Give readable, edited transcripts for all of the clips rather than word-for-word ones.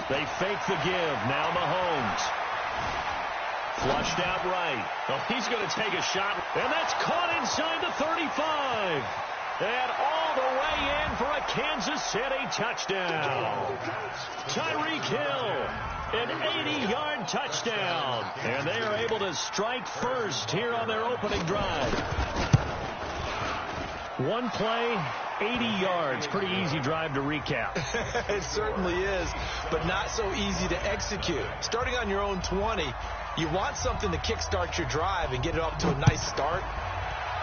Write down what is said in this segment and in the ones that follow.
They fake the give. Now Mahomes. Flushed out right. Oh, he's going to take a shot. And that's caught inside the 35. And all the way in for a Kansas City touchdown. Tyreek Hill, an 80-yard touchdown. And they are able to strike first here on their opening drive. One play, 80 yards. Pretty easy drive to recap. It certainly is, but not so easy to execute. Starting on your own 20, you want something to kickstart your drive and get it off to a nice start.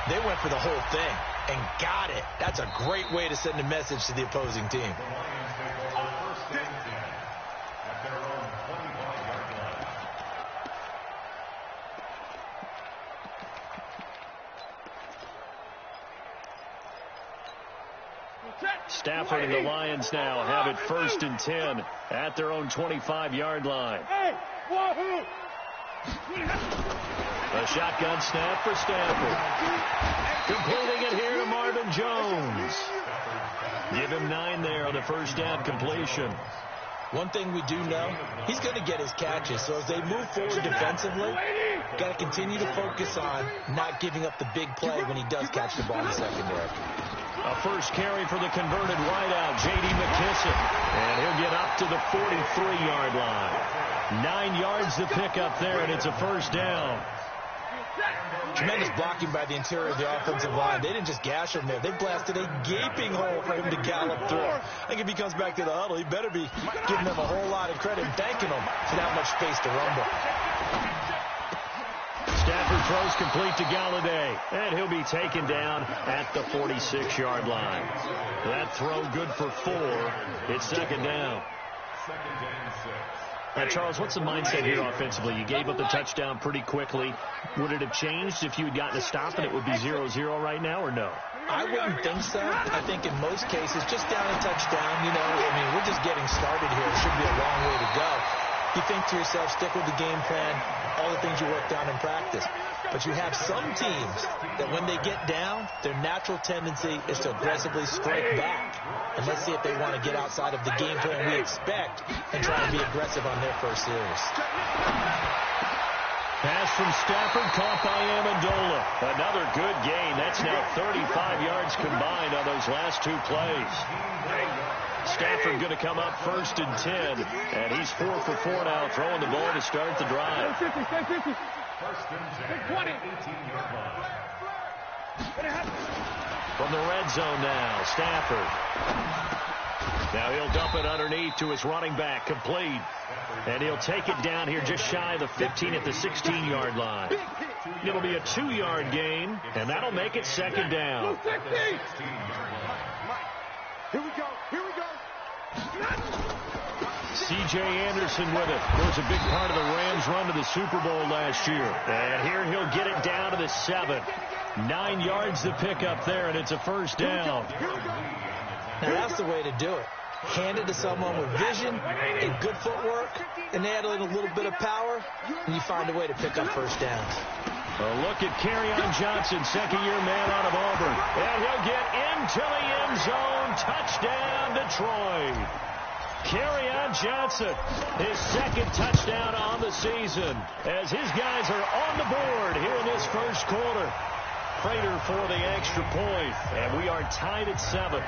They went for the whole thing and got it. That's a great way to send a message to the opposing team. Stafford and the Lions now have it 1st and 10 at their own 25-yard line. A shotgun snap for Stafford. Completing it here to Marvin Jones. Give him 9 there on the first down completion. One thing we do know, he's going to get his catches. So as they move forward defensively, got to continue to focus on not giving up the big play when he does catch the ball in the secondary. A first carry for the converted wideout, J.D. McKissic. And he'll get up to the 43-yard line. 9 yards to pick up there, and it's a first down. Tremendous blocking by the interior of the offensive line. They didn't just gash him there. They blasted a gaping hole for him to gallop through. I think if he comes back to the huddle, he better be giving them a whole lot of credit and thanking them for that much space to rumble. Stafford throws complete to Galladay, and he'll be taken down at the 46-yard line. That throw good for 4. It's second down. Now, Charles, what's the mindset here offensively? You gave up the touchdown pretty quickly. Would it have changed if you had gotten a stop and it would be 0-0 right now, or no? I wouldn't think so. I think in most cases, just down a touchdown, you know, I mean, we're just getting started here. It should be a long way to go. You think to yourself, stick with the game plan, all the things you worked on in practice. But you have some teams that when they get down, their natural tendency is to aggressively strike back. And let's see if they want to get outside of the game plan we expect and try and be aggressive on their first series. Pass from Stafford, caught by Amendola. Another good gain. That's now 35 yards combined on those last 2 plays. Stafford going to come up 1st and 10, and he's 4 for 4 now, throwing the ball to start the drive. From the red zone now, Stafford. Now he'll dump it underneath to his running back, complete. And he'll take it down here just shy of the 15 at the 16-yard line. It'll be a 2-yard gain, and that'll make it second down. Here we go. Here we go. C.J. Anderson with it. Was a big part of the Rams' run to the Super Bowl last year. And here he'll get it down to the 7. 9 yards to pick up there, and it's a first down. Now that's the way to do it. Hand it to someone with vision and good footwork, and add in a little bit of power, and you find a way to pick up first downs. A look at Kerryon Johnson, second-year man out of Auburn. And he'll get into the end zone. Touchdown, Detroit. Kerryon Johnson, his second touchdown on the season, as his guys are on the board here in this first quarter. Prater for the extra point, and we are tied at 7.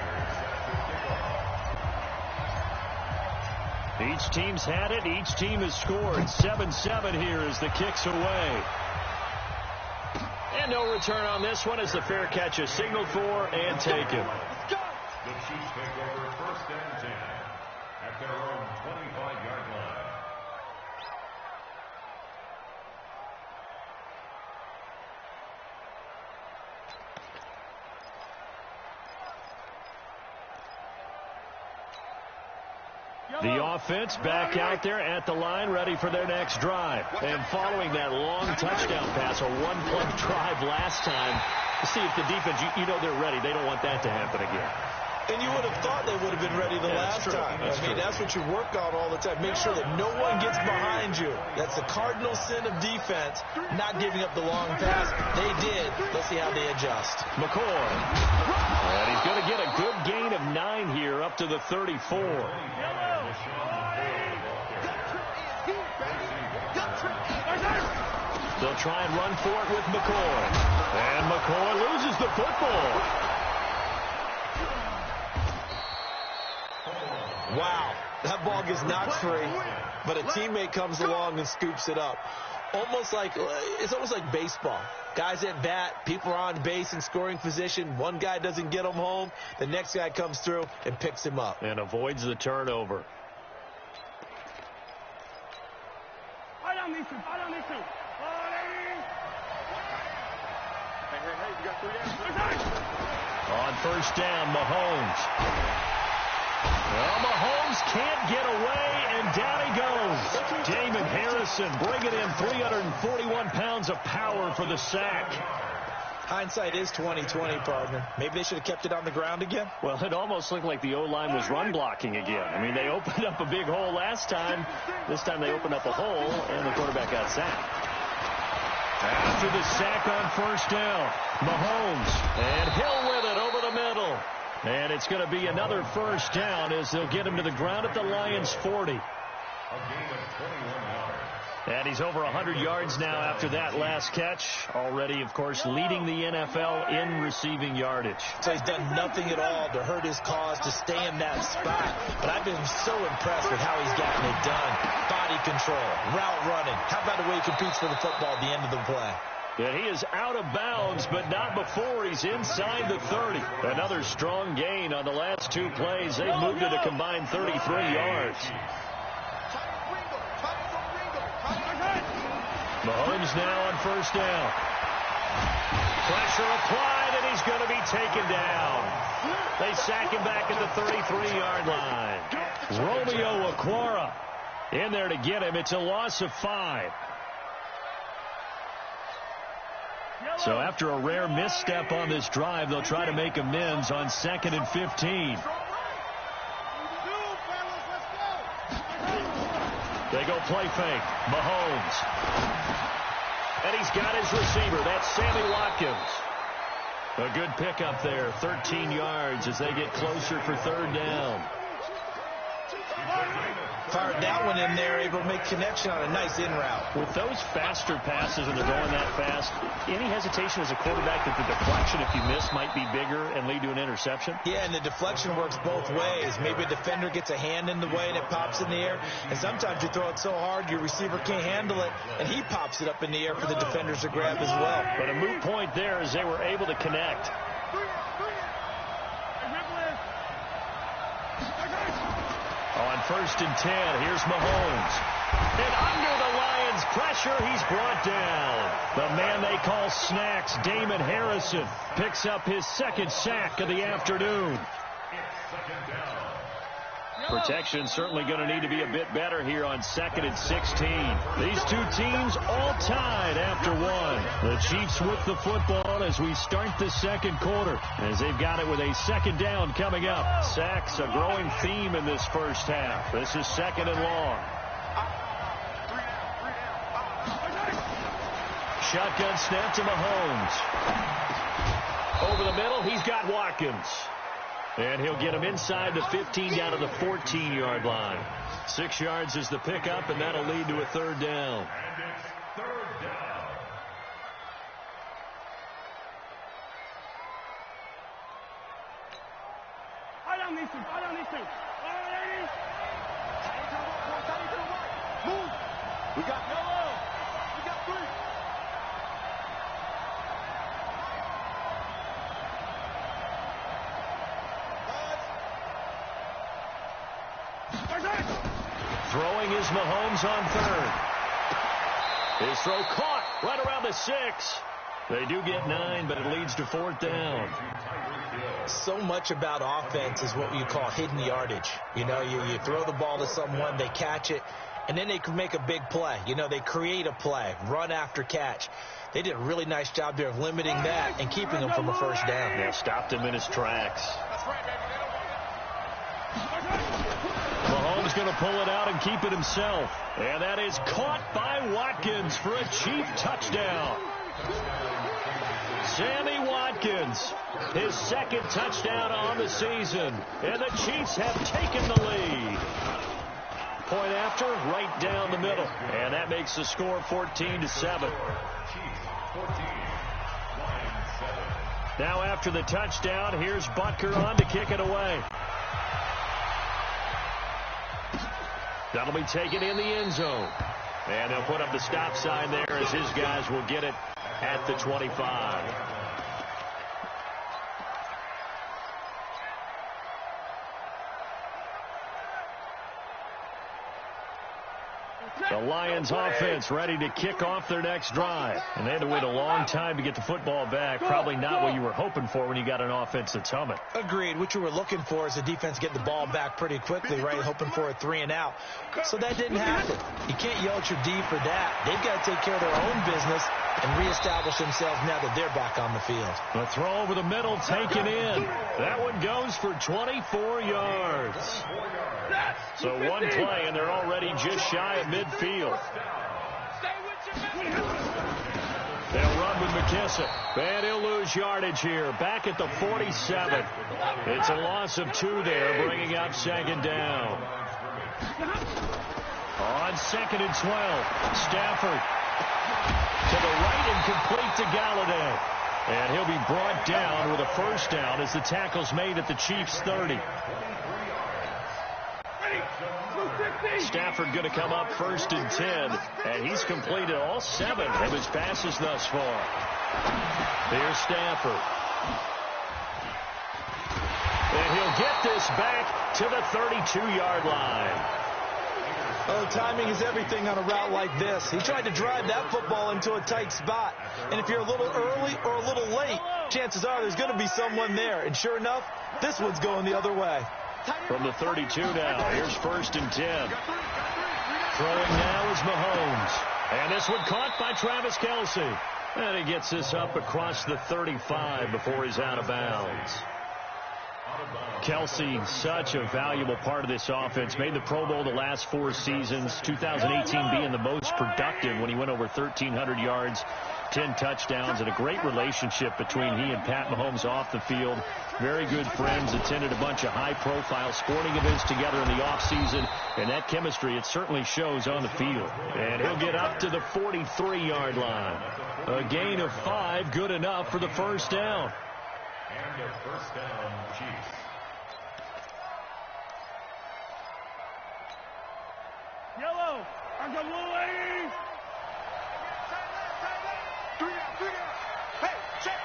Each team's had it. Each team has scored. 7-7 here as the kick's away. And no return on this one as the fair catch is signaled for and taken. The Chiefs take over 1st and 10 at their own 25-yard line. The offense back out there at the line, ready for their next drive. And following that long touchdown pass, a one-play drive last time, to see if the defense, you know they're ready. They don't want that to happen again. And you would have thought they would have been ready the last time. I mean, that's what you work on all the time. Make sure that no one gets behind you. That's the cardinal sin of defense, not giving up the long pass. They did. Let's see how they adjust. McCoy. And he's going to get a good gain of 9 here up to the 34. They'll try and run for it with McCoy. And McCoy loses the football. Wow, that ball gets knocked free, but a teammate comes along and scoops it up. It's almost like baseball. Guys at bat, people are on base in scoring position. One guy doesn't get him home. The next guy comes through and picks him up. And avoids the turnover. On first down, Mahomes. Well, Mahomes can't get away, and down he goes. Damon Harrison bringing in 341 pounds of power for the sack. Hindsight is 20/20, partner. Maybe they should have kept it on the ground again. Well, it almost looked like the O-line was run blocking again. I mean, they opened up a big hole last time. This time they opened up a hole, and the quarterback got sacked. After the sack on first down, Mahomes, and Hill with it over the middle. And it's going to be another first down as they'll get him to the ground at the Lions' 40. And he's over 100 yards now after that last catch. Already, of course, leading the NFL in receiving yardage. So he's done nothing at all to hurt his cause, to stay in that spot. But I've been so impressed with how he's gotten it done. Body control, route running. How about the way he competes for the football at the end of the play? And he is out of bounds, but not before he's inside the 30. Another strong gain on the last 2 plays. They've moved it a combined 33 yards. Mahomes now on first down. Pressure applied, and he's going to be taken down. They sack him back at the 33-yard line. Romeo Okwara in there to get him. It's a loss of 5. So after a rare misstep on this drive, they'll try to make amends on 2nd and 15. They go play fake. Mahomes. And he's got his receiver. That's Sammy Watkins. A good pickup there. 13 yards as they get closer for third down. Fired that one in there, able to make connection on a nice in route. With those faster passes and they're going that fast, any hesitation as a quarterback that the deflection, if you miss, might be bigger and lead to an interception? Yeah, and the deflection works both ways. Maybe a defender gets a hand in the way and it pops in the air. And sometimes you throw it so hard your receiver can't handle it, and he pops it up in the air for the defenders to grab as well. But a moot point there as they were able to connect. On 1st and 10, here's Mahomes. And under the Lions' pressure, he's brought down. The man they call Snacks, Damon Harrison, picks up his 2nd sack of the afternoon. Protection certainly going to need to be a bit better here on 2nd and 16. These 2 teams all tied after 1. The Chiefs with the football as we start the 2nd quarter, as they've got it with a 2nd down coming up. Sacks, a growing theme in this first half. This is 2nd and long. Shotgun snap to Mahomes. Over the middle, he's got Watkins. And he'll get him inside the 15 down to the 14-yard line. 6 yards is the pickup, and that'll lead to a third down. And it's third down. Move. We got yellow. We got 3. Throwing is Mahomes on 3rd. His throw caught right around the 6. They do get 9, but it leads to 4th down. So much about offense is what you call hidden yardage. You know, you throw the ball to someone, they catch it, and then they can make a big play. You know, they create a play, run after catch. They did a really nice job there of limiting that and keeping him from a first down. Yeah, stopped him in his tracks. That's right, baby. Mahomes going to pull it out and keep it himself. And that is caught by Watkins for a Chief touchdown. Sammy Watkins, his second touchdown on the season. And the Chiefs have taken the lead. Point after, right down the middle. And that makes the score 14-7. Now after the touchdown, here's Butker on to kick it away. That'll be taken in the end zone. And they'll put up the stop sign there as his guys will get it at the 25. The Lions offense ready to kick off their next drive. And they had to wait a long time to get the football back. Probably not what you were hoping for when you got an offense that's humming. Agreed. What you were looking for is the defense getting the ball back pretty quickly, right? Hoping for a 3-and-out. So that didn't happen. You can't yell at your D for that. They've got to take care of their own business and reestablish themselves now that they're back on the field. The throw over the middle taken in. That one goes for 24 yards. So one play, and they're already just shy of midfield. They'll run with McKissick. And he'll lose yardage here. Back at the 47. It's a loss of 2 there, bringing up second down. On 2nd and 12, Stafford to the right and complete to Galladay. And he'll be brought down with a first down as the tackle's made at the Chiefs' 30. Stafford going to come up 1st and 10, and he's completed all 7 of his passes thus far. Here's Stafford. And he'll get this back to the 32-yard line. Oh, timing is everything on a route like this. He tried to drive that football into a tight spot. And if you're a little early or a little late, chances are there's going to be someone there. And sure enough, this one's going the other way. From the 32 now, here's 1st and 10. Throwing now is Mahomes. And this one caught by Travis Kelce. And he gets this up across the 35 before he's out of bounds. Kelce, such a valuable part of this offense. Made the Pro Bowl the last 4 seasons. 2018 being the most productive when he went over 1,300 yards, 10 touchdowns, and a great relationship between he and Pat Mahomes off the field. Very good friends. Attended a bunch of high-profile sporting events together in the offseason. And that chemistry, it certainly shows on the field. And he'll get up to the 43-yard line. A gain of 5, good enough for the first down. And a first down, Chiefs. Yellow. I got blue lady. 3 down. Hey, check.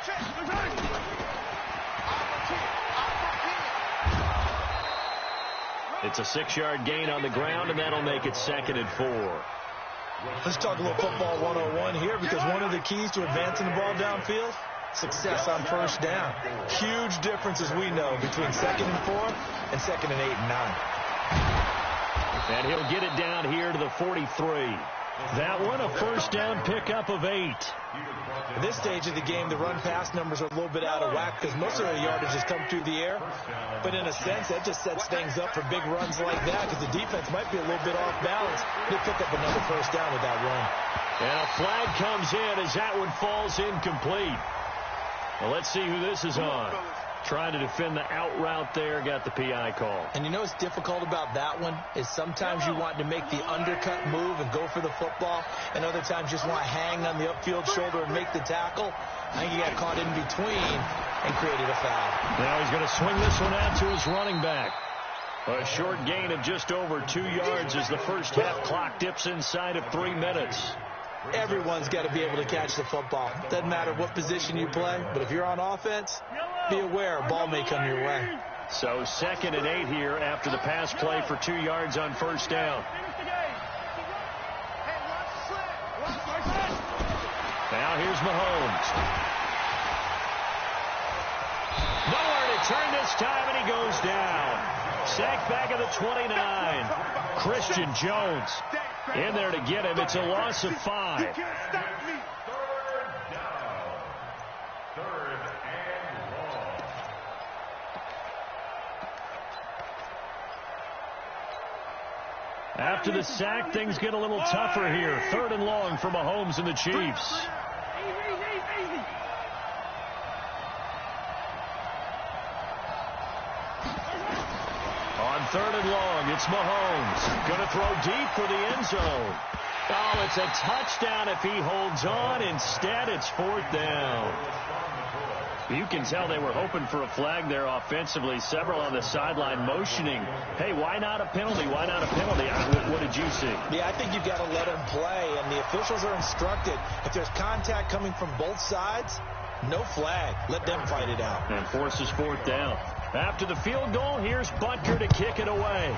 It's a 6-yard gain on the ground, and that'll make it 2nd and 4. Let's talk a little football 101 here, because one of the keys to advancing the ball downfield, success on first down. Huge difference, as we know, between 2nd and 4 and 2nd and 8 and 9. And he'll get it down here to the 43. That one, a first down pickup of 8. At this stage of the game, the run-pass numbers are a little bit out of whack because most of their yardage has come through the air. But in a sense, that just sets things up for big runs like that because the defense might be a little bit off balance. They pick up another first down with that run. And a flag comes in as that one falls incomplete. Well, let's see who this is on. Trying to defend the out route there, got the PI call. And you know what's difficult about that one is sometimes you want to make the undercut move and go for the football, and other times you just want to hang on the upfield shoulder and make the tackle. I think he got caught in between and created a foul. Now he's going to swing this one out to his running back. A short gain of just over 2 yards as the first half clock dips inside of 3 minutes. Everyone's got to be able to catch the football. Doesn't matter what position you play, but if you're on offense, be aware a ball may come your way. So 2nd and 8 here after the pass play for 2 yards on first down. Now here's Mahomes. Nowhere to turn this time, and he goes down. Sacked back at the 29. Christian Jones in there to get him. It's a loss of 5. Third down. 3rd and long. After the sack, things get a little tougher here. 3rd and long for Mahomes and the Chiefs. On 3rd and long, it's Mahomes. Going to throw deep for the end zone. Oh, it's a touchdown if he holds on. Instead, it's 4th down. You can tell they were hoping for a flag there offensively. Several on the sideline motioning, hey, why not a penalty? Why not a penalty? What did you see? Yeah, I think you've got to let them play, and the officials are instructed. If there's contact coming from both sides, no flag. Let them fight it out. And forces 4th down. After the field goal, here's Butker to kick it away.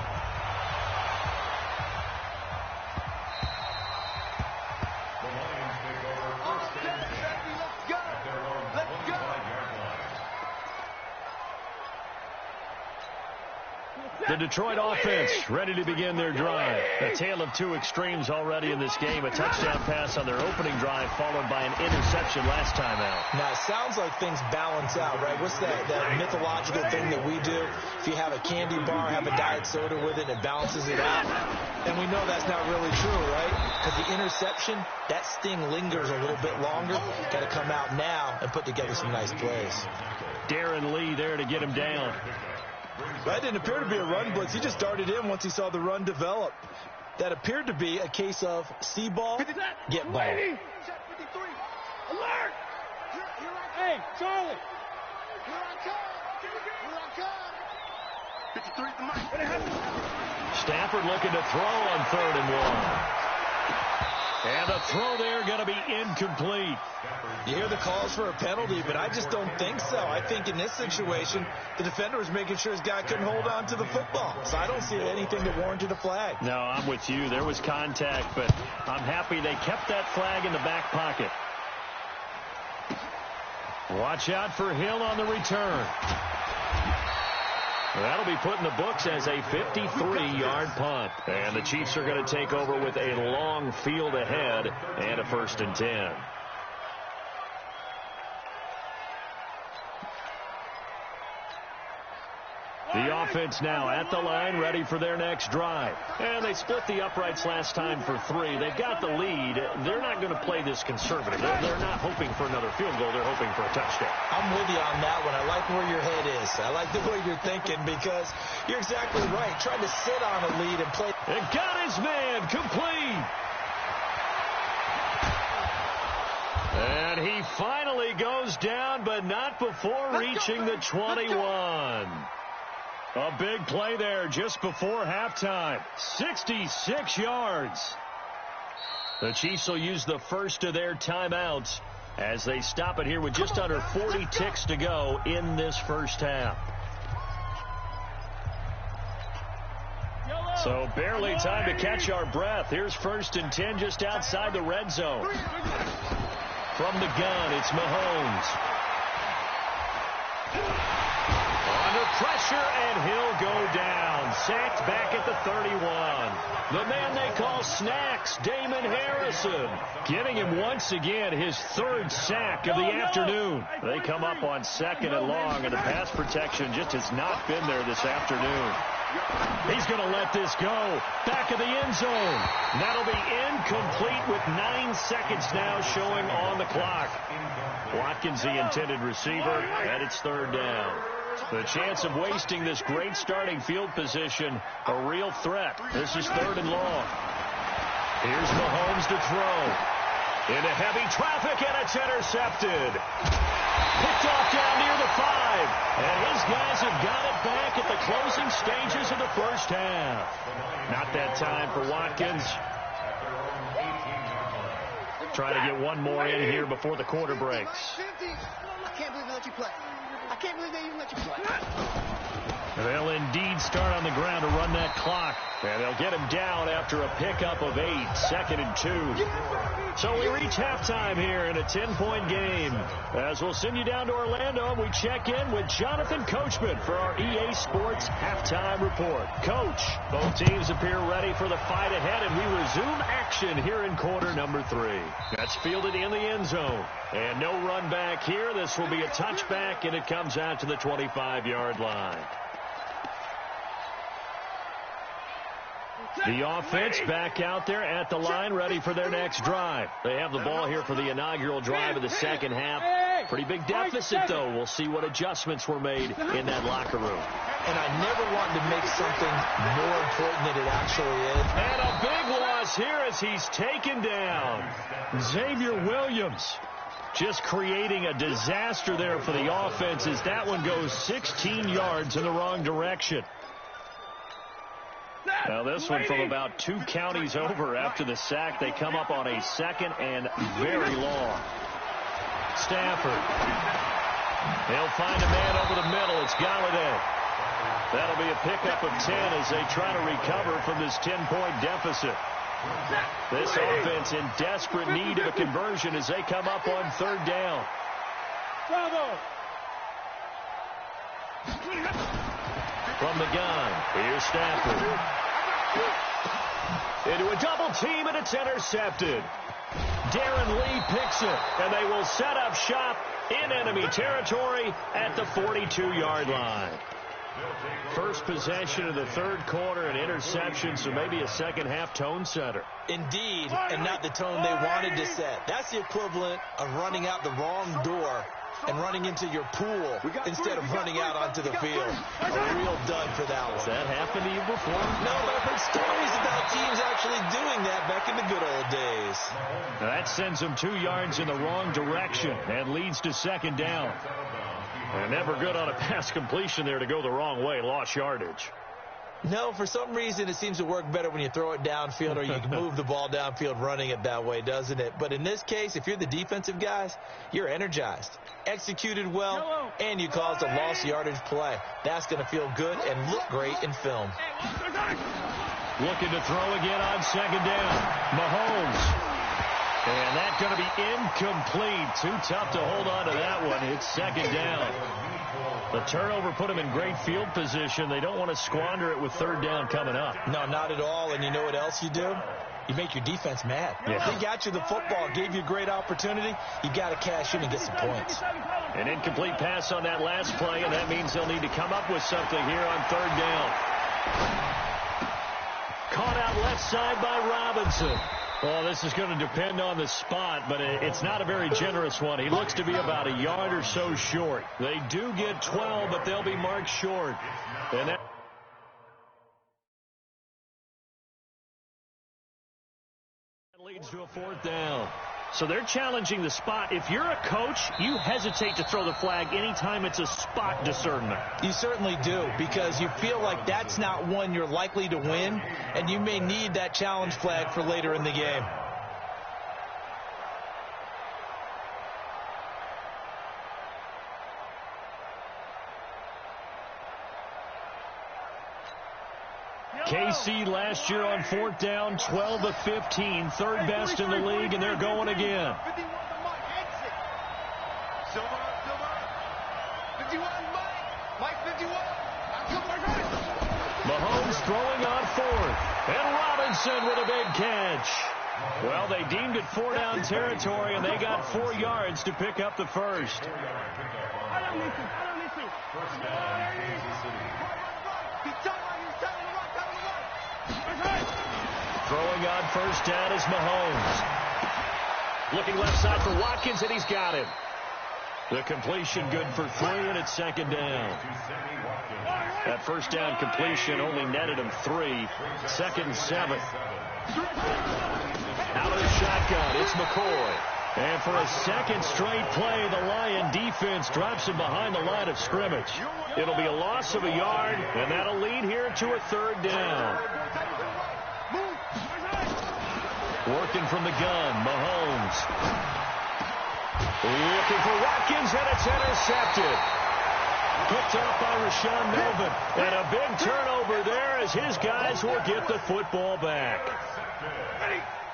The Detroit offense ready to begin their drive. A tale of two extremes already in this game. A touchdown pass on their opening drive followed by an interception last time out. Now, it sounds like things balance out, right? What's that mythological thing that we do? If you have a candy bar, have a diet soda with it, it balances it out. And we know that's not really true, right? Because the interception, that sting lingers a little bit longer. Got to come out now and put together some nice plays. Darren Lee there to get him down. That didn't appear to be a run blitz. He just darted in once he saw the run develop. That appered to be a case of see ball, get ball. Alert! Hey, Charlie! Here I come! 53 at the mic. Stafford looking to throw on 3rd and 1. And the throw there going to be incomplete. You hear the calls for a penalty, but I just don't think so. I think in this situation, the defender was making sure his guy couldn't hold on to the football. So I don't see anything that warranted a flag. No, I'm with you. There was contact, but I'm happy they kept that flag in the back pocket. Watch out for Hill on the return. That'll be put in the books as a 53-yard punt. And the Chiefs are going to take over with a long field ahead and a 1st and 10. The offense now at the line, ready for their next drive. And they split the uprights last time for 3. They've got the lead. They're not going to play this conservative. They're not hoping for another field goal. They're hoping for a touchdown. I'm with you on that one. I like where your head is. I like the way you're thinking because you're exactly right. Trying to sit on a lead and play. And got his man complete. And he finally goes down, but not before reaching the 21. A big play there just before halftime. 66 yards. The Chiefs will use the first of their timeouts as they stop it here with just under 40 ticks to go in this first half. So barely time to catch our breath. Here's 1st and 10 just outside the red zone. From the gun, it's Mahomes. Under pressure, and he'll go down. Sacked back at the 31. The man they call Snacks, Damon Harrison, getting him once again his 3rd sack of the afternoon. They come up on 2nd and long, and the pass protection just has not been there this afternoon. He's going to let this go. Back of the end zone. That'll be incomplete with 9 seconds now showing on the clock. Watkins, the intended receiver, and it's 3rd down. The chance of wasting this great starting field position, a real threat. This is 3rd and long. Here's Mahomes to throw. Into heavy traffic, and it's intercepted. Picked off down near the 5. And his guys have got it back at the closing stages of the first half. Not that time for Watkins. Trying to get one more in here before the quarter breaks. I can't believe they let you play. I can't believe they even let you play. They'll indeed start on the ground to run that clock. And they'll get him down after a pickup of 8, 2nd and 2. So we reach halftime here in a 10-point game. As we'll send you down to Orlando, we check in with Jonathan Coachman for our EA Sports Halftime Report. Coach, both teams appear ready for the fight ahead, and we resume action here in quarter number 3. That's fielded in the end zone. And no run back here. This will be a touchback, and it comes out to the 25-yard line. The offense back out there at the line, ready for their next drive. They have the ball here for the inaugural drive of the second half. Pretty big deficit, though. We'll see what adjustments were made in that locker room. And I never wanted to make something more important than it actually is. And a big loss here as he's taken down. Xavier Williams just creating a disaster there for the offense as that one goes 16 yards in the wrong direction. Now this one from about 2 counties over after the sack. They come up on a second and very long. Stafford. They'll find a man over the middle. It's Galladay. That'll be a pickup of 10 as they try to recover from this 10-point deficit. This offense in desperate need of a conversion as they come up on third down. From the gun, here's Stafford. Into a double team, and it's intercepted. Darren Lee picks it, and they will set up shop in enemy territory at the 42-yard line. First possession of the third quarter, an interception, so maybe a second-half tone setter. Indeed, and not the tone they wanted to set. That's the equivalent of running out the wrong door and running into your pool instead of running out onto the field. A real dud for that one. Has that happened to you before? No, but I've heard stories about teams actually doing that back in the good old days. Now that sends them 2 yards in the wrong direction and leads to second down. And never good on a pass completion there to go the wrong way. Lost yardage. No, for some reason it seems to work better when you throw it downfield or you can move the ball downfield running it that way, doesn't it? But in this case, if you're the defensive guys, you're energized, executed well, and you caused a lost yardage play. That's going to feel good and look great in film. Looking to throw again on second down. Mahomes. And that's going to be incomplete. Too tough to hold on to that one. It's second down. The turnover put them in great field position. They don't want to squander it with third down coming up. No, not at all. And you know what else you do? You make your defense mad. Yeah. They got you the football, gave you a great opportunity. You got to cash in and get some points. An incomplete pass on that last play, and that means they'll need to come up with something here on third down. Caught out left side by Robinson. Well, this is going to depend on the spot, but it's not a very generous one. He looks to be about a yard or so short. They do get 12, but they'll be marked short. And that leads to a fourth down. So they're challenging the spot. If you're a coach, you hesitate to throw the flag anytime it's a spot discernment. You certainly do, because you feel like that's not one you're likely to win, and you may need that challenge flag for later in the game. KC last year on fourth down, 12 of 15, third best in the league, and they're going again. Mahomes throwing on fourth, and Robinson with a big catch. Well, they deemed it 4-down territory, and they got 4 yards to pick up the first. Throwing on first down is Mahomes. Looking left side for Watkins, and he's got him. The completion good for 3, and it's second down. That first down completion only netted him 3. Second and 7. Out of the shotgun, it's McCoy. And for a second straight play, the Lion defense drops him behind the line of scrimmage. It'll be a loss of a yard, and that'll lead here to a third down. Working from the gun, Mahomes. Looking for Watkins, and it's intercepted. Picked off by Rashaan Melvin. And a big turnover there as his guys will get the football back.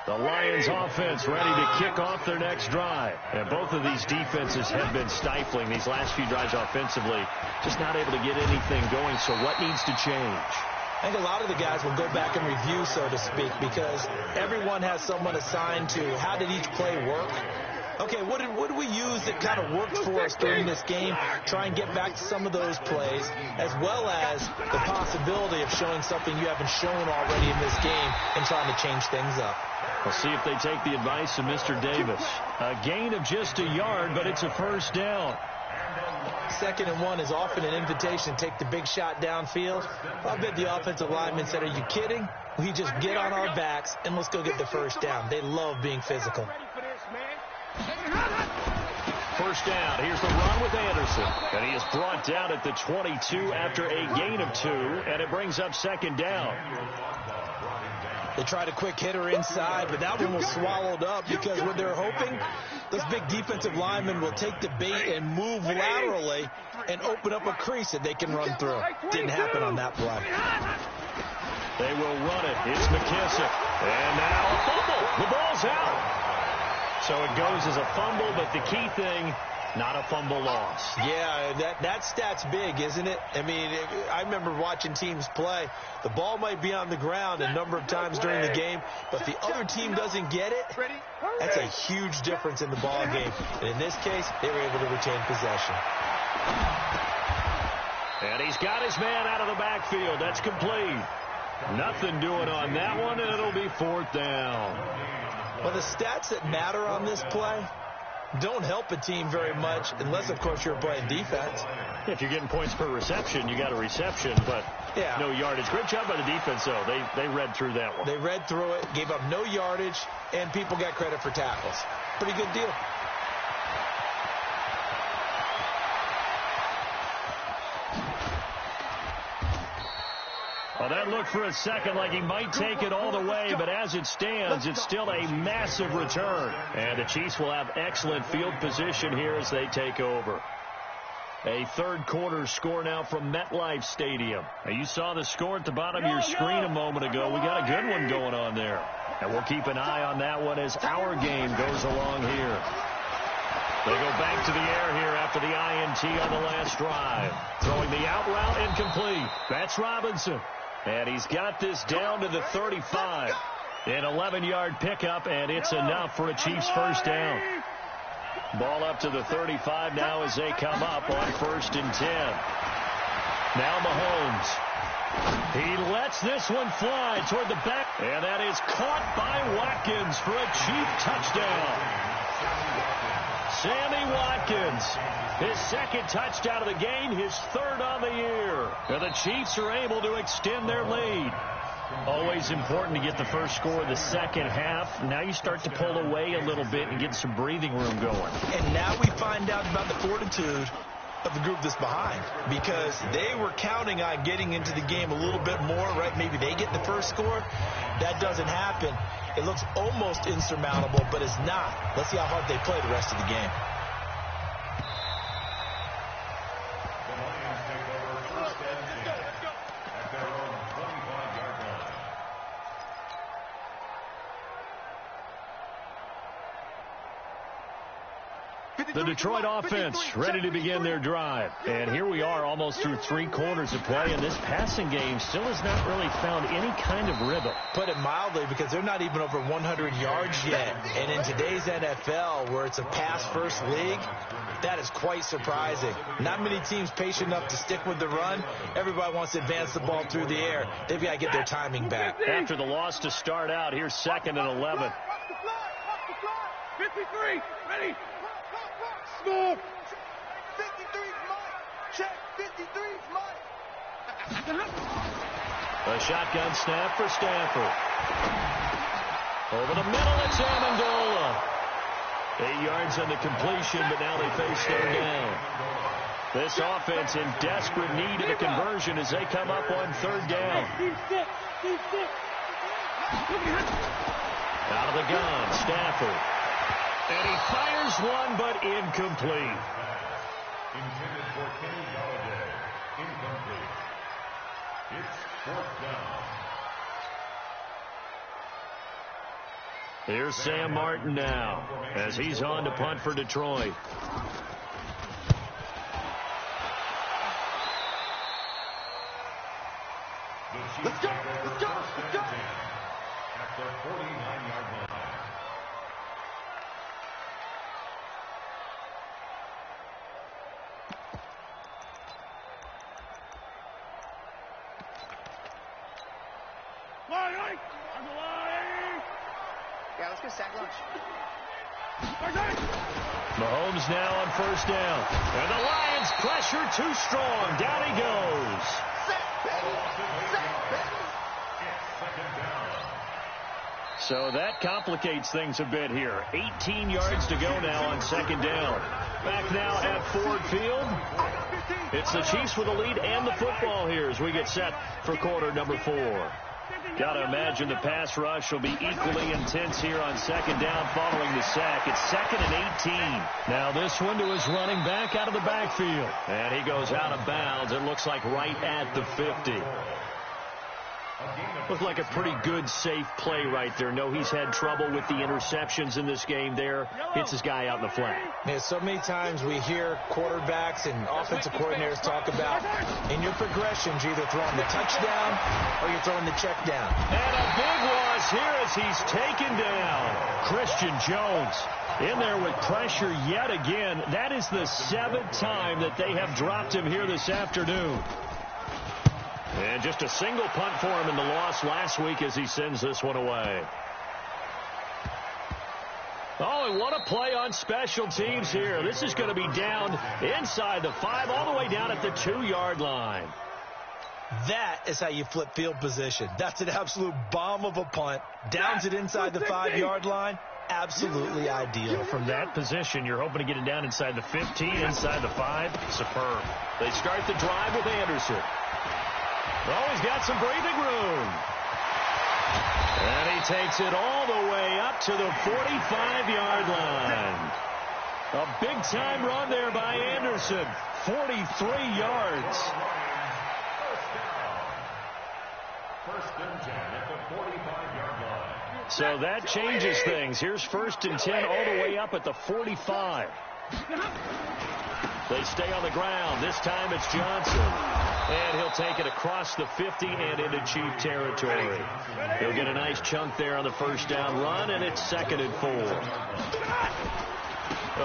The Lions offense ready to kick off their next drive. And both of these defenses have been stifling these last few drives offensively. Just not able to get anything going, so what needs to change? I think a lot of the guys will go back and review, so to speak, because everyone has someone assigned to how did each play work. Okay, what did we use that kind of worked for us during this game? Try and get back to some of those plays, as well as the possibility of showing something you haven't shown already in this game and trying to change things up. We'll see if they take the advice of Mr. Davis. A gain of just a yard, but it's a first down. 2nd and 1 is often an invitation to take the big shot downfield. I bet the offensive lineman said, are you kidding? We just get on our backs and let's go get the first down. They love being physical. First down. Here's the run with Anderson. And he is brought down at the 22 after a gain of 2, and it brings up 2nd down. They tried a quick hitter inside, but that one was swallowed up because what they're hoping, those big defensive linemen will take the bait and move laterally and open up a crease that they can run through. Didn't happen on that play. They will run it. It's McKissick. And now a fumble. The ball's out. So it goes as a fumble, but the key thing, not a fumble loss. Yeah, that stat's big, isn't it? I mean, I remember watching teams play. The ball might be on the ground a number of times during the game, but if the other team doesn't get it, that's a huge difference in the ball game. And in this case, they were able to retain possession. And he's got his man out of the backfield. That's complete. Nothing doing on that one, and it'll be 4th down. Well, the stats that matter on this play don't help a team very much unless, of course, you're playing defense. If you're getting points per reception, you got a reception, but no yardage. Great job by the defense, though. They read through that one. They read through it, gave up no yardage, and people got credit for tackles. Pretty good deal. Well, that looked for a second like he might take it all the way, but as it stands, it's still a massive return. And the Chiefs will have excellent field position here as they take over. A third quarter score now from MetLife Stadium. Now, you saw the score at the bottom of your screen a moment ago. We got a good one going on there. And we'll keep an eye on that one as our game goes along here. They go back to the air here after the INT on the last drive. Throwing the out route incomplete. That's Robinson. And he's got this down to the 35. An 11-yard pickup, and it's enough for a Chiefs first down. Ball up to the 35 now as they come up on 1st and 10. Now Mahomes. He lets this one fly toward the back. And that is caught by Watkins for a Chief touchdown. Sammy Watkins, his 2nd touchdown of the game, his 3rd on the year. And the Chiefs are able to extend their lead. Always important to get the first score of the second half. Now you start to pull away a little bit and get some breathing room going. And now we find out about the fortitude of the group that's behind, because they were counting on getting into the game a little bit more, right? Maybe they get the first score. That doesn't happen. It looks almost insurmountable, but it's not. Let's see how hard they play the rest of the game. The Detroit offense ready to begin their drive. And here we are almost through 3 quarters of play, and this passing game still has not really found any kind of rhythm. Put it mildly, because they're not even over 100 yards yet. And in today's NFL, where it's a pass-first league, that is quite surprising. Not many teams patient enough to stick with the run. Everybody wants to advance the ball through the air. They've got to get their timing back. After the loss to start out, here's 2nd and 11. 53, ready. Move. 53's mine. Check. 53's mine. A shotgun snap for Stafford. Over the middle, it's Amendola. 8 yards on the completion, but now they face 3rd down. This offense in desperate need of a conversion as they come up on 3rd down. Out of the gun, Stafford. And he fires one, but incomplete. Intended for Kenny Galladay. Incomplete. It's 4th down. Here's Sam Martin now as he's on to punt for Detroit. Let's go. Let's go. Let's go. At the 49-yard line. Yeah, let's go sack lunch. Mahomes now on first down. And the Lions pressure too strong. Down he goes. So that complicates things a bit here. 18 yards to go now on second down. Back now at Ford Field. It's the Chiefs with the lead and the football here as we get set for quarter number 4. Got to imagine the pass rush will be equally intense here on second down following the sack. It's 2nd and 18. Now this one to his running back out of the backfield. And he goes out of bounds. It looks like right at the 50. Looked like a pretty good, safe play right there. No, he's had trouble with the interceptions in this game there. Hits his guy out in the flat. Man, so many times we hear quarterbacks and offensive coordinators talk about in your progressions, you're either throwing the touchdown or you're throwing the check down. And a big loss here as he's taken down. Christian Jones in there with pressure yet again. That is the 7th time that they have dropped him here this afternoon. And just a single punt for him in the loss last week as he sends this one away. Oh, and what a play on special teams here. This is going to be down inside the 5, all the way down at the 2-yard line. That is how you flip field position. That's an absolute bomb of a punt. Downs it inside the 5-yard line. Absolutely ideal. From that position, you're hoping to get it down inside the 15, inside the 5. Superb. They start the drive with Anderson. Oh, he's got some breathing room. And he takes it all the way up to the 45-yard line. A big-time run there by Anderson. 43 yards. First and 10 at the 45-yard line. So that changes things. Here's 1st and 10 all the way up at the 45. They stay on the ground. This time it's Johnson. And he'll take it across the 50 and into Chief territory. He'll get a nice chunk there on the first down run, and it's 2nd and 4.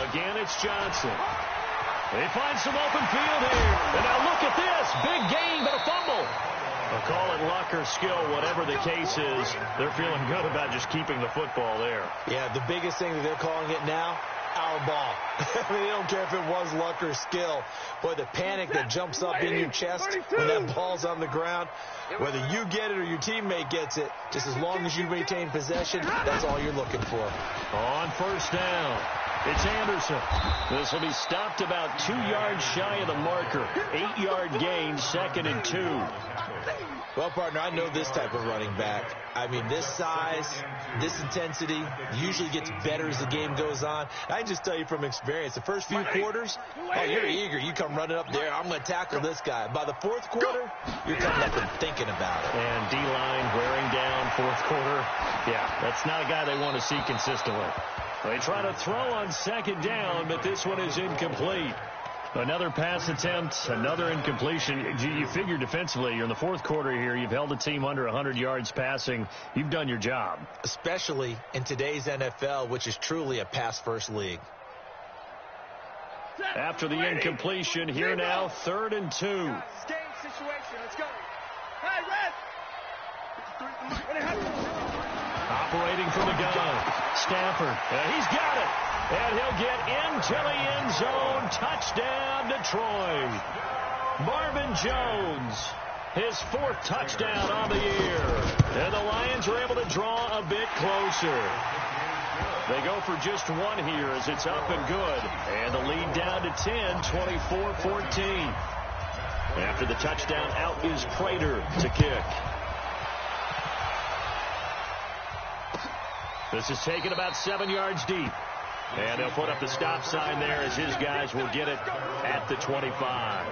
Again, it's Johnson. They find some open field here. And now look at this. Big gain, but a fumble. They'll call it luck or skill, whatever the case is. They're feeling good about just keeping the football there. Yeah, the biggest thing that they're calling it now, our ball. I mean, they don't care if it was luck or skill. Boy, the panic that jumps up in your chest when that ball's on the ground, whether you get it or your teammate gets it, just as long as you maintain possession, that's all you're looking for. On first down, it's Anderson. This will be stopped about 2 yards shy of the marker. 8-yard gain, 2nd and 2. Well, partner, I know this type of running back. I mean, this size, this intensity usually gets better as the game goes on. I can just tell you from experience, the first few quarters, oh, you're eager. You come running up there, I'm going to tackle this guy. By the 4th quarter, you're coming up and thinking about it. And D-line wearing down 4th quarter. Yeah, that's not a guy they want to see consistently. They try to throw on 2nd down, but this one is incomplete. Another pass attempt, another incompletion. You figure defensively, you're in the 4th quarter here. You've held the team under 100 yards passing. You've done your job. Especially in today's NFL, which is truly a pass-first league. After the incompletion, here now, 3rd and 2. Game situation. Let's go. Hey, Red. Operating from the gun. Stafford. He's got it. And he'll get into the end zone. Touchdown, Detroit. Marvin Jones, his 4th touchdown on the year. And the Lions are able to draw a bit closer. They go for just one here as it's up and good. And the lead down to 10, 24-14. After the touchdown, out is Prater to kick. This is taken about 7 yards deep. And they'll put up the stop sign there as his guys will get it at the 25.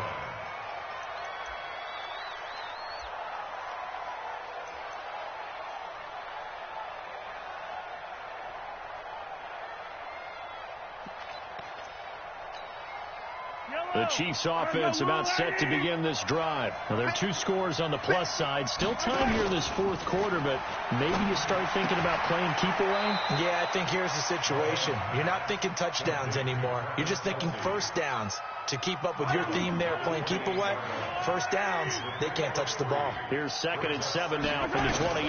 The Chiefs offense about set to begin this drive. Well, there are 2 scores on the plus side. Still time here in this 4th quarter, but maybe you start thinking about playing keep away? Yeah, I think here's the situation. You're not thinking touchdowns anymore. You're just thinking first downs. To keep up with your theme there, playing keep away, first downs, they can't touch the ball. Here's 2nd and 7 now from the 28.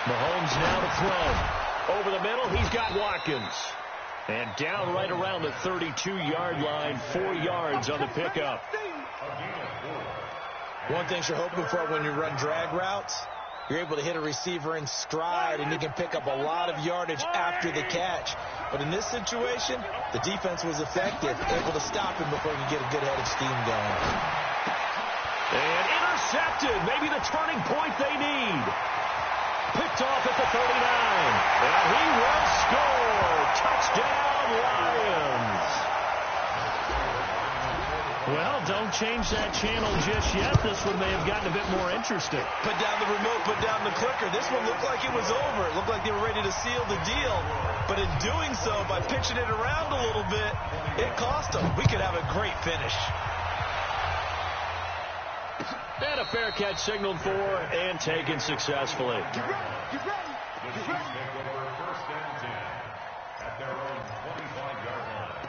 Mahomes now to throw. Over the middle, he's got Watkins. And down right around the 32-yard line, 4 yards on the pickup. One thing you're hoping for when you run drag routes, you're able to hit a receiver in stride, and you can pick up a lot of yardage after the catch. But in this situation, the defense was effective, able to stop him before he could get a good head of steam going. And intercepted, maybe the turning point they need. Picked off at the 39. And he will score. Touchdown, Lions. Well, don't change that channel just yet. This one may have gotten a bit more interesting. Put down the remote, put down the clicker. This one looked like it was over. It looked like they were ready to seal the deal. But in doing so, by pitching it around a little bit, it cost them. We could have a great finish. And a fair catch signaled for and taken successfully. The Chiefs take over 1st and 10 at their own 25-yard line.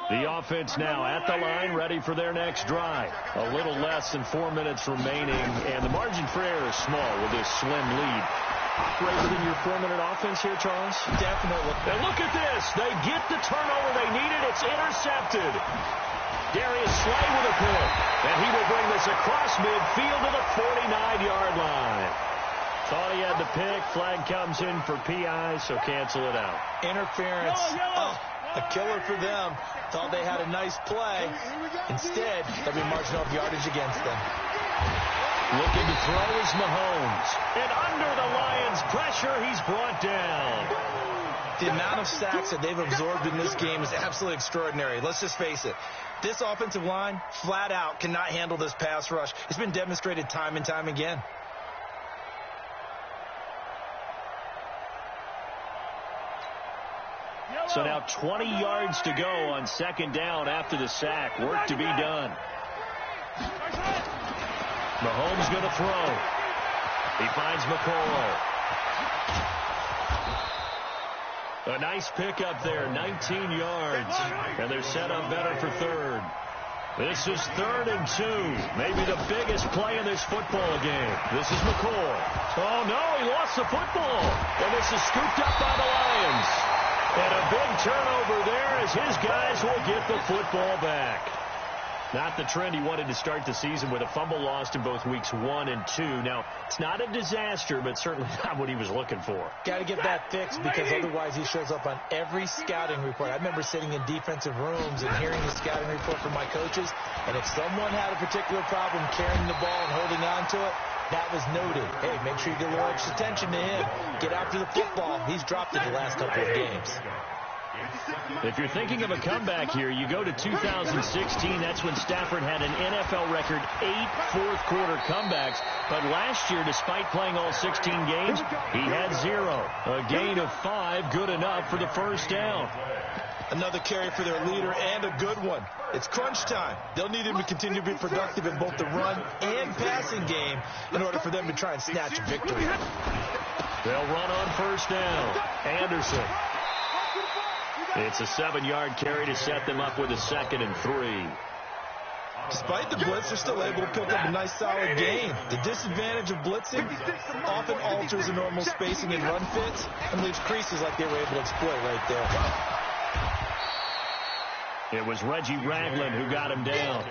The offense now at the line, ready for their next drive. A little less than 4 minutes remaining, and the margin for error is small with this slim lead. Operate within your 4-minute offense here, Charles? Definitely. And look at this. They get the turnover they needed. It's intercepted. Darius Slay with a pick. And he will bring this across midfield to the 49-yard line. Thought he had the pick. Flag comes in for PI, so cancel it out. Interference. Oh, a killer for them. Thought they had a nice play. Instead, they'll be marching off yardage against them. Looking to throw is Mahomes. And under the Lions' pressure, he's brought down. The amount of sacks that they've absorbed in this game is absolutely extraordinary. Let's just face it. This offensive line, flat out, cannot handle this pass rush. It's been demonstrated time and time again. So now 20 yards to go on 2nd down after the sack. Work to be done. Mahomes going to throw. He finds McCall. A nice pickup there, 19 yards. And they're set up better for 3rd. This is 3rd and 2. Maybe the biggest play in this football game. This is McCall. Oh, no, he lost the football. And this is scooped up by the Lions. And a big turnover there as his guys will get the football back. Not the trend he wanted to start the season with a fumble lost in both weeks 1 and 2. Now, it's not a disaster, but certainly not what he was looking for. Got to get that fixed because otherwise he shows up on every scouting report. I remember sitting in defensive rooms and hearing the scouting report from my coaches, and if someone had a particular problem carrying the ball and holding on to it, that was noted. Hey, make sure you get a little extra attention to him. Get after the football. He's dropped it the last couple of games. If you're thinking of a comeback here, you go to 2016. That's when Stafford had an NFL record 8 fourth-quarter comebacks. But last year, despite playing all 16 games, he had 0. A gain of 5, good enough for the first down. Another carry for their leader and a good one. It's crunch time. They'll need him to continue to be productive in both the run and passing game in order for them to try and snatch a victory. They'll run on first down. Anderson. It's a 7-yard carry to set them up with a 2nd and 3. Despite the blitz, they're still able to pick up a nice, solid gain. The disadvantage of blitzing often alters the normal spacing and run fits and leaves creases like they were able to exploit right there. It was Reggie Ragland who got him down.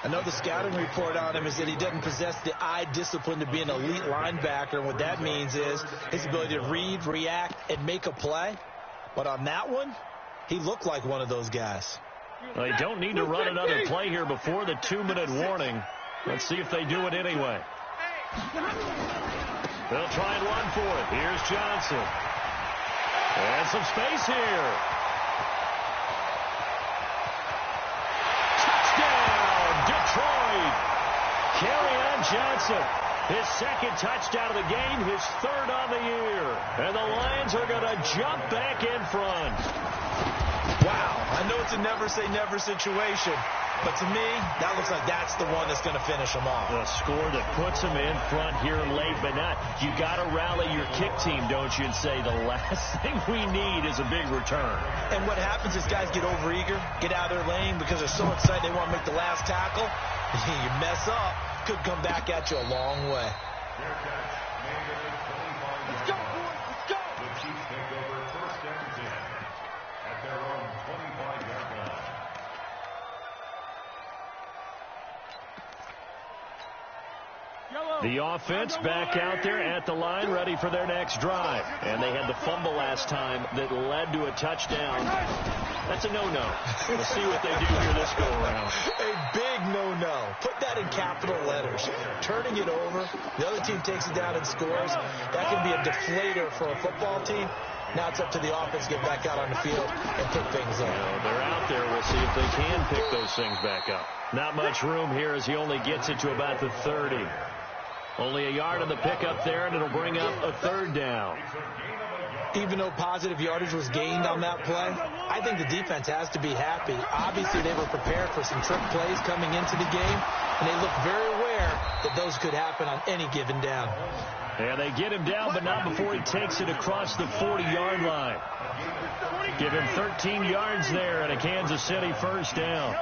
Another scouting report on him is that he doesn't possess the eye discipline to be an elite linebacker. And what that means is his ability to read, react, and make a play. But on that one, he looked like one of those guys. Well, they don't need to run another play here before the 2-minute warning. Let's see if they do it anyway. They'll try and run for it. Here's Johnson. And some space here. Touchdown, Detroit. Kerryon Johnson. His second touchdown of the game, his third on the year. And the Lions are going to jump back in front. Wow, I know it's a never-say-never situation, but to me, that looks like that's the one that's going to finish them off. A score that puts them in front here late, but not. You got to rally your kick team, don't you, and say the last thing we need is a big return. And what happens is guys get overeager, get out of their lane because they're so excited they want to make the last tackle. You mess up, could come back at you a long way. Let's go, boys. Let's go. The Chiefs take over first and 10 at their own 25-yard line. The offense back out there at the line, ready for their next drive. And they had the fumble last time that led to a touchdown. That's a no-no. We'll see what they do here this go-around. A big no-no. Put that in capital letters. Turning it over, the other team takes it down and scores. That can be a deflator for a football team. Now it's up to the offense to get back out on the field and pick things up. They're out there. We'll see if they can pick those things back up. Not much room here as he only gets it to about the 30. Only a yard on the pickup there, and it'll bring up a third down. Even though positive yardage was gained on that play, I think the defense has to be happy. Obviously, they were prepared for some trick plays coming into the game, and they look very aware that those could happen on any given down. And they get him down, but not before he takes it across the 40-yard line. Give him 13 yards there and a Kansas City first down.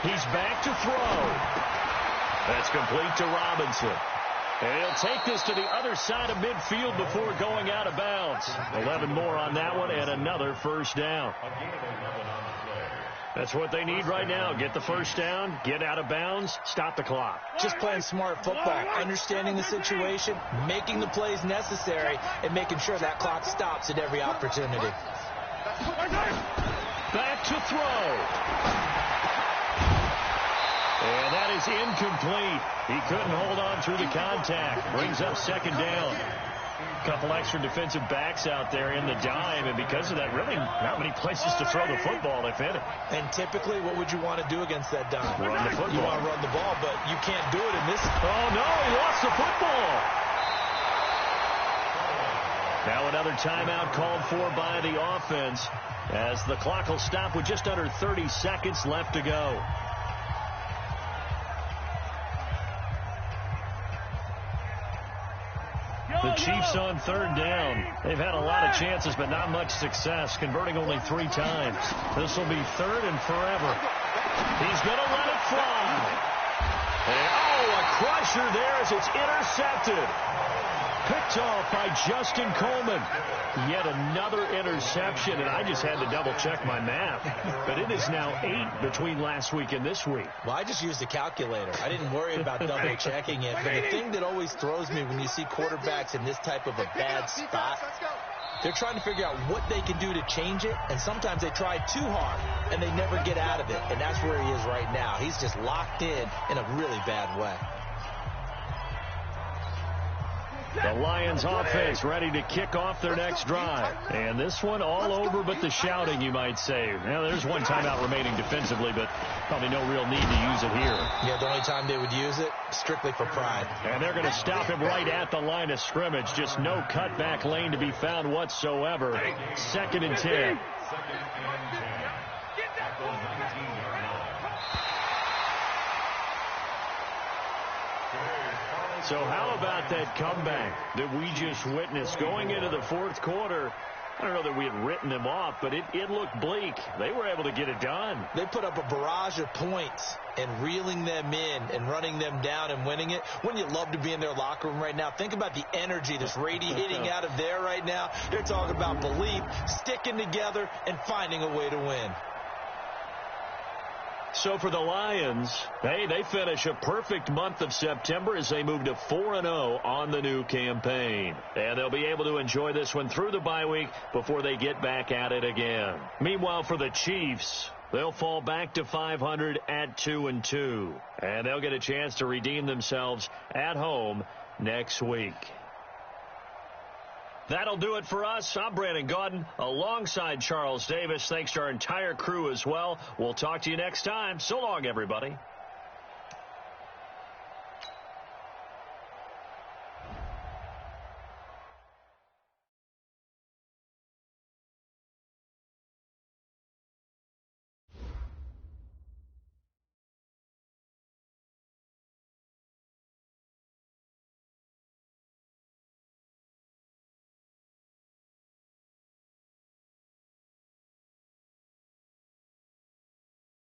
He's back to throw. That's complete to Robinson. And he'll take this to the other side of midfield before going out of bounds. 11 more on that one and another first down. That's what they need right now. Get the first down, get out of bounds, stop the clock. Just playing smart football, understanding the situation, making the plays necessary, and making sure that clock stops at every opportunity. Back to throw. And that is incomplete. He couldn't hold on through the contact. Brings up second down. A couple extra defensive backs out there in the dime, and because of that, really not many places to throw the football, if any. And typically, what would you want to do against that dime? Run the football. You want to run the ball, but you can't do it in this. Oh, no, he lost the football. Now another timeout called for by the offense as the clock will stop with just under 30 seconds left to go. The Chiefs on third down. They've had a lot of chances, but not much success, converting only 3 times. This will be third and forever. He's going to let it fly. And, a crusher there as it's intercepted. Picked off by Justin Coleman. Yet another interception, and I just had to double-check my math. But it is now 8 between last week and this week. Well, I just used a calculator. I didn't worry about double-checking it. But the thing that always throws me when you see quarterbacks in this type of a bad spot, they're trying to figure out what they can do to change it, and sometimes they try too hard, and they never get out of it. And that's where he is right now. He's just locked in a really bad way. The Lions offense ready to kick off their next drive. And this one all over but the shouting, you might say. Now, there's one timeout remaining defensively, but probably no real need to use it here. Yeah, the only time they would use it, strictly for pride. And they're going to stop him right at the line of scrimmage. Just no cutback lane to be found whatsoever. 2nd and 10. So how about that comeback that we just witnessed going into the 4th quarter? I don't know that we had written them off, but it looked bleak. They were able to get it done. They put up a barrage of points and reeling them in and running them down and winning it. Wouldn't you love to be in their locker room right now? Think about the energy that's radiating out of there right now. They're talking about belief, sticking together, and finding a way to win. So for the Lions, they finish a perfect month of September as they move to 4-0 on the new campaign. And they'll be able to enjoy this one through the bye week before they get back at it again. Meanwhile, for the Chiefs, they'll fall back to 500 at 2-2. And they'll get a chance to redeem themselves at home next week. That'll do it for us. I'm Brandon Gaudin alongside Charles Davis. Thanks to our entire crew as well. We'll talk to you next time. So long, everybody.